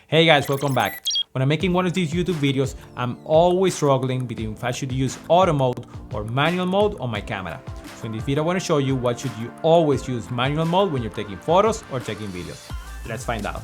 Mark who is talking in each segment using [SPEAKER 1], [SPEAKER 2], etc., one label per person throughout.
[SPEAKER 1] Hey guys, welcome back. When I'm making one of these YouTube videos, I'm always struggling between if I should use auto mode or manual mode on my camera. So in this video I want to show you what should you always use manual mode when you're taking photos or taking videos. Let's find out.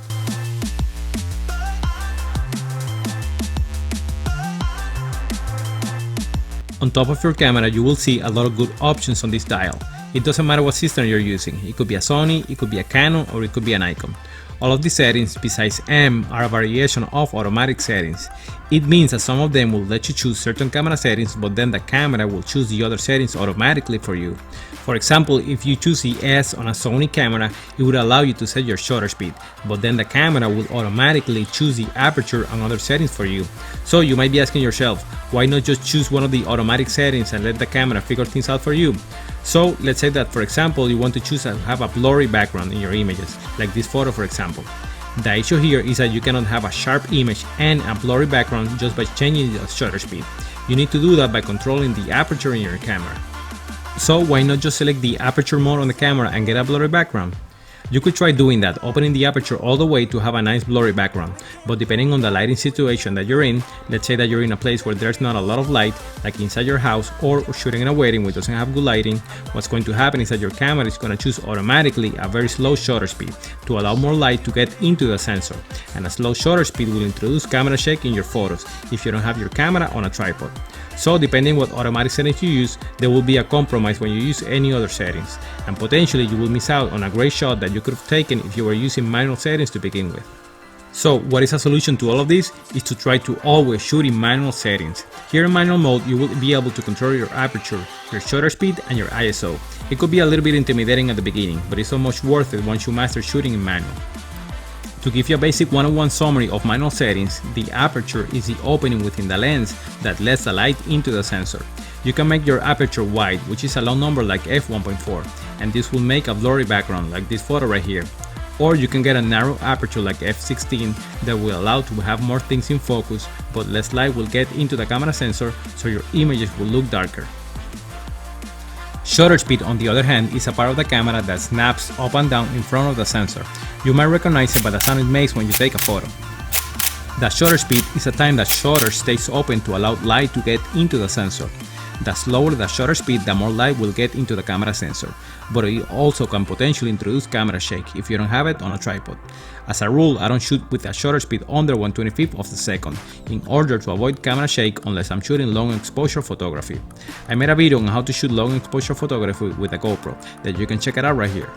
[SPEAKER 1] On top of your camera, you will see a lot of good options on this dial. It doesn't matter what system you're using. It could be a Sony, it could be a Canon, or it could be an Nikon. All of the settings besides M are a variation of automatic settings. It means that some of them will let you choose certain camera settings, but then the camera will choose the other settings automatically for you. For example, if you choose the S on a Sony camera, it would allow you to set your shutter speed, but then the camera will automatically choose the aperture and other settings for you. So you might be asking yourself, why not just choose one of the automatic settings and let the camera figure things out for you? So let's say that, for example, you want to choose to have a blurry background in your images, like this photo for example. The issue here is that you cannot have a sharp image and a blurry background just by changing the shutter speed. You need to do that by controlling the aperture in your camera. So why not just select the aperture mode on the camera and get a blurry background? You could try doing that, opening the aperture all the way to have a nice blurry background, but depending on the lighting situation that you're in, let's say that you're in a place where there's not a lot of light, like inside your house or shooting in a wedding which doesn't have good lighting, what's going to happen is that your camera is going to choose automatically a very slow shutter speed to allow more light to get into the sensor, and a slow shutter speed will introduce camera shake in your photos if you don't have your camera on a tripod. So depending what automatic settings you use, there will be a compromise when you use any other settings, and potentially you will miss out on a great shot that you could have taken if you were using manual settings to begin with. So what is a solution to all of this is to try to always shoot in manual settings. Here in manual mode you will be able to control your aperture, your shutter speed and your ISO. It could be a little bit intimidating at the beginning, but it's so much worth it once you master shooting in manual. To give you a basic one-on-one summary of manual settings, the aperture is the opening within the lens that lets the light into the sensor. You can make your aperture wide, which is a long number like f1.4, and this will make a blurry background like this photo right here. Or you can get a narrow aperture like f16 that will allow to have more things in focus, but less light will get into the camera sensor, so your images will look darker. Shutter speed, on the other hand, is a part of the camera that snaps up and down in front of the sensor. You might recognize it by the sound it makes when you take a photo. The shutter speed is a time that shutter stays open to allow light to get into the sensor. The slower the shutter speed, the more light will get into the camera sensor, but it also can potentially introduce camera shake if you don't have it on a tripod. As a rule, I don't shoot with a shutter speed under 1/25th of a second in order to avoid camera shake unless I'm shooting long exposure photography. I made a video on how to shoot long exposure photography with a GoPro that you can check it out right here.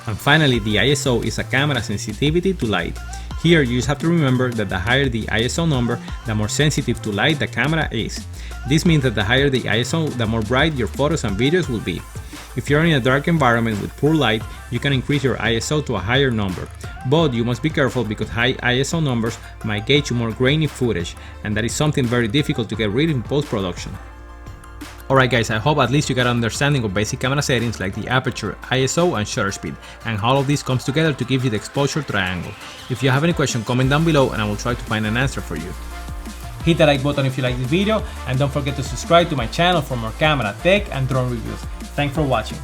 [SPEAKER 1] And finally, the ISO is a camera sensitivity to light. Here you just have to remember that the higher the ISO number, the more sensitive to light the camera is. This means that the higher the ISO, the more bright your photos and videos will be. If you're in a dark environment with poor light, you can increase your ISO to a higher number, but you must be careful because high ISO numbers might get you more grainy footage, and that is something very difficult to get rid of in post-production. Alright guys, I hope at least you got an understanding of basic camera settings like the aperture, ISO and shutter speed, and how all of this comes together to give you the exposure triangle. If you have any question, comment down below and I will try to find an answer for you. Hit the like button if you like this video, and don't forget to subscribe to my channel for more camera, tech and drone reviews. Thanks for watching.